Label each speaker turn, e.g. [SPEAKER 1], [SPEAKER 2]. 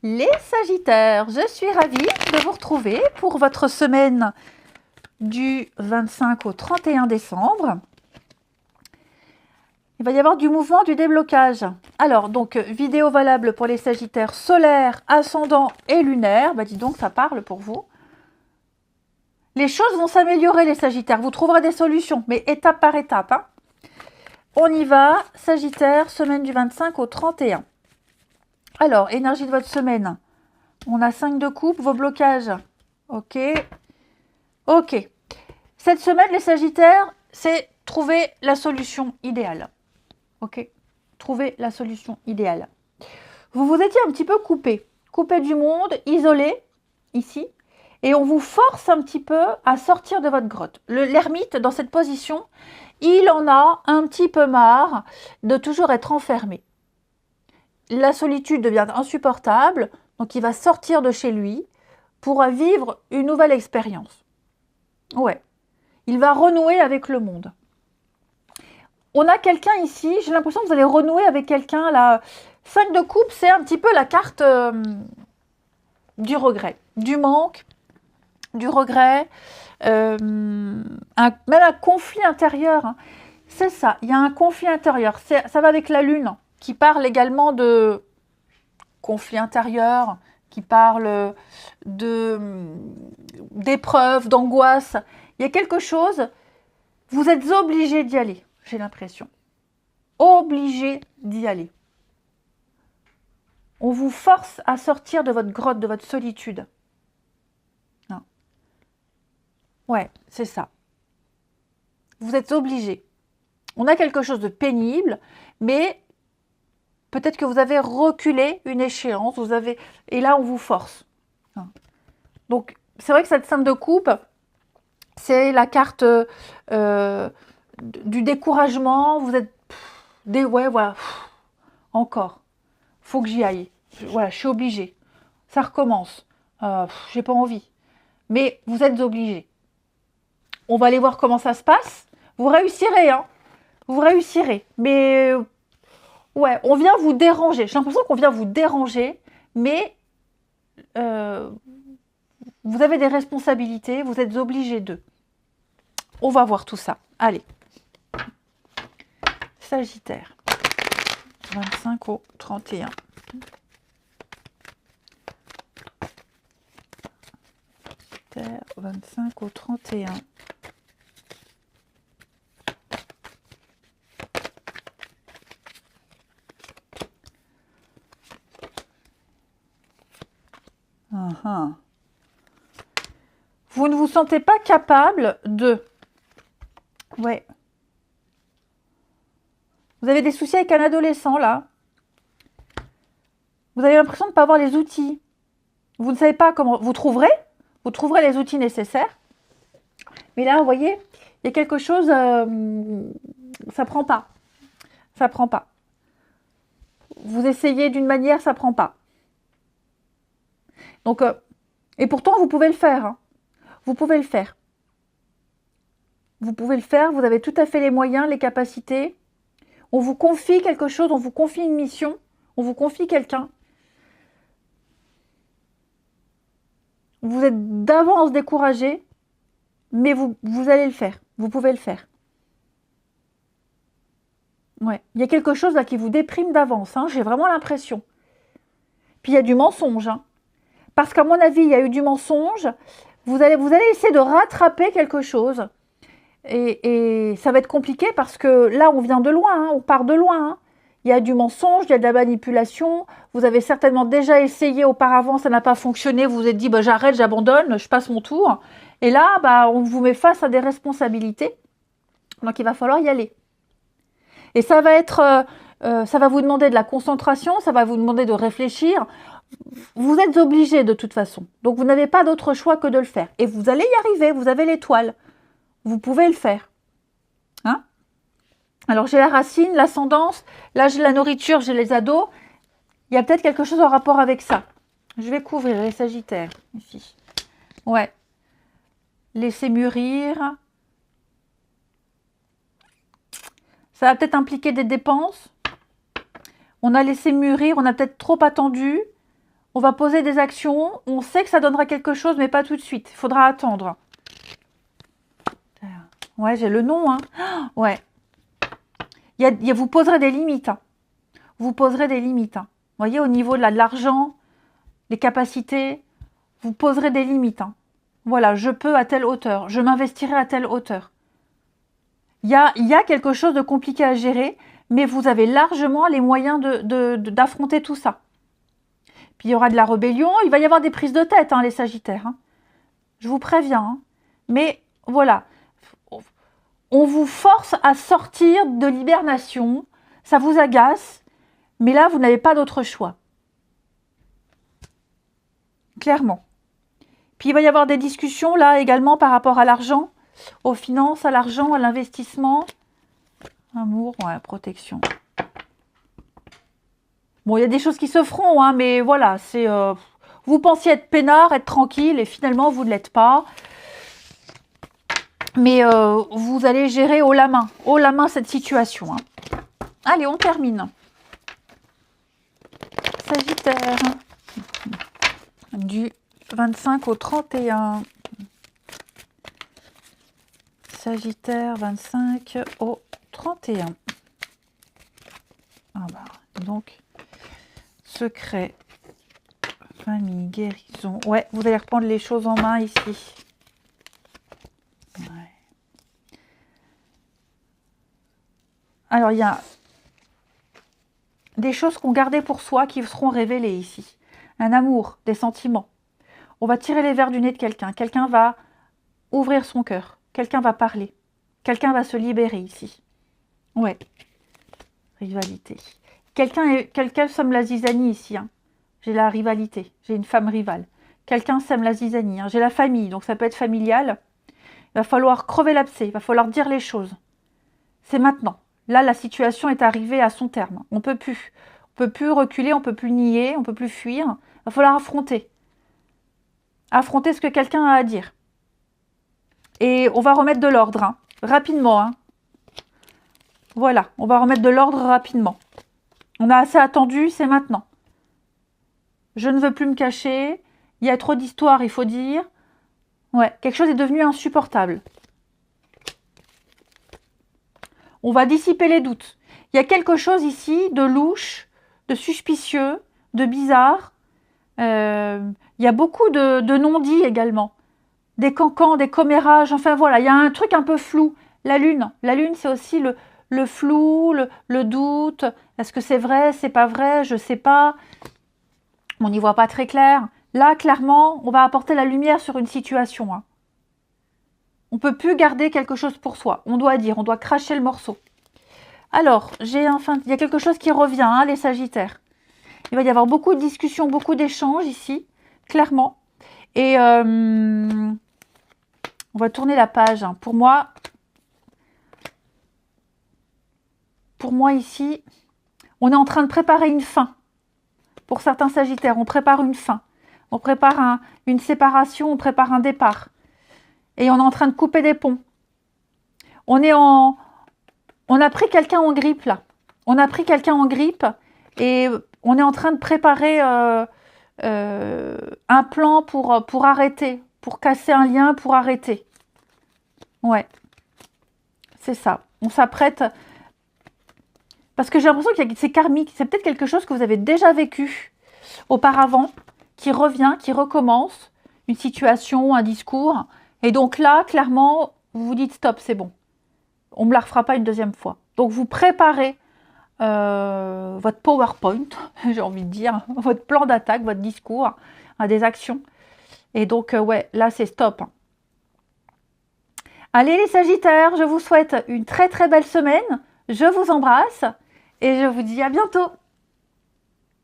[SPEAKER 1] Les Sagittaires, je suis ravie de vous retrouver pour votre semaine du 25 au 31 décembre. Il va y avoir du mouvement, du déblocage. Alors, donc, vidéo valable pour les Sagittaires solaires, ascendants et lunaires. Bah, dis donc, ça parle pour vous. Les choses vont s'améliorer, les Sagittaires. Vous trouverez des solutions, mais étape par étape. Hein. On y va, Sagittaire, semaine du 25 au 31. Alors, énergie de votre semaine. On a 5 de coupe, vos blocages. Ok. Ok. Cette semaine, les Sagittaires, c'est trouver la solution idéale. Ok. Trouver la solution idéale. Vous vous étiez un petit peu coupé. Coupé du monde, isolé, ici. Et on vous force un petit peu à sortir de votre grotte. L'ermite, dans cette position, il en a un petit peu marre de toujours être enfermé. La solitude devient insupportable, donc il va sortir de chez lui pour vivre une nouvelle expérience. Ouais, il va renouer avec le monde. On a quelqu'un ici, j'ai l'impression que vous allez renouer avec quelqu'un. La 5 de coupe, c'est un petit peu la carte du regret, du manque, du regret, même un conflit intérieur. Hein. C'est ça, il y a un conflit intérieur. Ça va avec la lune, qui parle également de conflit intérieur, qui parle d'épreuves, d'angoisse. Il y a quelque chose, vous êtes obligé d'y aller, j'ai l'impression. Obligé d'y aller. On vous force à sortir de votre grotte, de votre solitude. Non. Ouais, c'est ça. Vous êtes obligé. On a quelque chose de pénible, mais peut-être que vous avez reculé une échéance, et là on vous force. Donc c'est vrai que cette 5 de coupe, c'est la carte du découragement. Vous êtes ouais, voilà, encore. Faut que j'y aille. Voilà, je suis obligée. Ça recommence. J'ai pas envie. Mais vous êtes obligés. On va aller voir comment ça se passe. Vous réussirez, hein. Vous réussirez. Mais ouais, on vient vous déranger. J'ai l'impression qu'on vient vous déranger, mais vous avez des responsabilités, vous êtes obligés d'eux. On va voir tout ça. Allez. Sagittaire. 25 au 31. Sagittaire, 25 au 31. Uh-huh. Vous ne vous sentez pas capable de... Ouais. Vous avez des soucis avec un adolescent, là. Vous avez l'impression de ne pas avoir les outils. Vous ne savez pas comment... Vous trouverez les outils nécessaires. Mais là, vous voyez, il y a quelque chose... ça prend pas. Ça prend pas. Vous essayez d'une manière, ça prend pas. Donc, et pourtant, vous pouvez le faire. Hein. Vous pouvez le faire. Vous pouvez le faire. Vous avez tout à fait les moyens, les capacités. On vous confie quelque chose, on vous confie une mission, on vous confie quelqu'un. Vous êtes d'avance découragé, mais vous allez le faire. Vous pouvez le faire. Ouais. Il y a quelque chose là qui vous déprime d'avance, hein, j'ai vraiment l'impression. Puis il y a du mensonge. Hein. Parce qu'à mon avis, il y a eu du mensonge. Vous allez essayer de rattraper quelque chose. Et ça va être compliqué parce que là, on vient de loin, hein, on part de loin. Hein. Il y a du mensonge, il y a de la manipulation. Vous avez certainement déjà essayé auparavant, ça n'a pas fonctionné. Vous vous êtes dit, bah, j'arrête, j'abandonne, je passe mon tour. Et là, bah, on vous met face à des responsabilités. Donc, il va falloir y aller. Et ça va être, ça va vous demander de la concentration, ça va vous demander de réfléchir. Vous êtes obligé de toute façon. Donc, vous n'avez pas d'autre choix que de le faire. Et vous allez y arriver, vous avez l'étoile. Vous pouvez le faire. Hein? Alors, j'ai la racine, l'ascendance. Là, j'ai la nourriture, j'ai les ados. Il y a peut-être quelque chose en rapport avec ça. Je vais couvrir les Sagittaires, ici. Ouais. Laisser mûrir. Ça va peut-être impliquer des dépenses. On a laissé mûrir, on a peut-être trop attendu. On va poser des actions. On sait que ça donnera quelque chose, mais pas tout de suite. Il faudra attendre. Ouais, j'ai le nom. Hein. Ouais. Vous poserez des limites. Hein. Vous poserez des limites. Hein. Vous voyez, au niveau de l'argent, les capacités, vous poserez des limites. Hein. Voilà, je peux à telle hauteur. Je m'investirai à telle hauteur. Il y a quelque chose de compliqué à gérer, mais vous avez largement les moyens d'affronter tout ça. Puis il y aura de la rébellion, il va y avoir des prises de tête, hein, les Sagittaires. Hein. Je vous préviens. Hein. Mais voilà, on vous force à sortir de l'hibernation, ça vous agace, mais là, vous n'avez pas d'autre choix. Clairement. Puis il va y avoir des discussions là également par rapport à l'argent, aux finances, à l'argent, à l'investissement. Amour, ouais, protection. Bon, il y a des choses qui se feront, hein, mais voilà, c'est... vous pensiez être peinard, être tranquille, et finalement, vous ne l'êtes pas. Mais vous allez gérer haut la main cette situation. Hein. Allez, on termine. Sagittaire, du 25 au 31. Sagittaire, 25 au 31. Ah bah, donc... Secret, famille, guérison. Ouais, vous allez reprendre les choses en main ici. Ouais. Alors, il y a des choses qu'on gardait pour soi qui seront révélées ici. Un amour, des sentiments. On va tirer les verres du nez de quelqu'un. Quelqu'un va ouvrir son cœur. Quelqu'un va parler. Quelqu'un va se libérer ici. Ouais. Rivalité. Quelqu'un sème la zizanie ici. Hein. J'ai la rivalité. J'ai une femme rivale. Quelqu'un sème la zizanie. Hein. J'ai la famille, donc ça peut être familial. Il va falloir crever l'abcès. Il va falloir dire les choses. C'est maintenant. Là, la situation est arrivée à son terme. On ne peut plus. On ne peut plus reculer, on ne peut plus nier, on ne peut plus fuir. Il va falloir affronter. Affronter ce que quelqu'un a à dire. Et on va remettre de l'ordre. Hein. Rapidement. Hein. Voilà, on va remettre de l'ordre rapidement. On a assez attendu, c'est maintenant. Je ne veux plus me cacher. Il y a trop d'histoires, il faut dire. Ouais, quelque chose est devenu insupportable. On va dissiper les doutes. Il y a quelque chose ici de louche, de suspicieux, de bizarre. Il y a beaucoup de non-dits également. Des cancans, des commérages, enfin voilà, il y a un truc un peu flou. La lune, c'est aussi le flou, le doute. Est-ce que c'est vrai, c'est pas vrai, je sais pas. On n'y voit pas très clair. Là, clairement, on va apporter la lumière sur une situation. Hein. On ne peut plus garder quelque chose pour soi. On doit dire, on doit cracher le morceau. Alors, il y a quelque chose qui revient, hein, les Sagittaires. Il va y avoir beaucoup de discussions, beaucoup d'échanges ici, clairement. Et on va tourner la page. Hein. Pour moi ici, on est en train de préparer une fin. Pour certains Sagittaires, on prépare une fin. On prépare une séparation, on prépare un départ. Et on est en train de couper des ponts. On a pris quelqu'un en grippe, là. On a pris quelqu'un en grippe et on est en train de préparer un plan pour arrêter, pour casser un lien, pour arrêter. Ouais. C'est ça. On s'apprête... Parce que j'ai l'impression que c'est karmique. C'est peut-être quelque chose que vous avez déjà vécu auparavant, qui revient, qui recommence. Une situation, un discours. Et donc là, clairement, vous vous dites stop, c'est bon. On ne me la refera pas une deuxième fois. Donc vous préparez votre PowerPoint, j'ai envie de dire, votre plan d'attaque, votre discours, à des actions. Et donc, ouais, là, c'est stop. Allez les Sagittaires, je vous souhaite une très très belle semaine. Je vous embrasse et je vous dis à bientôt.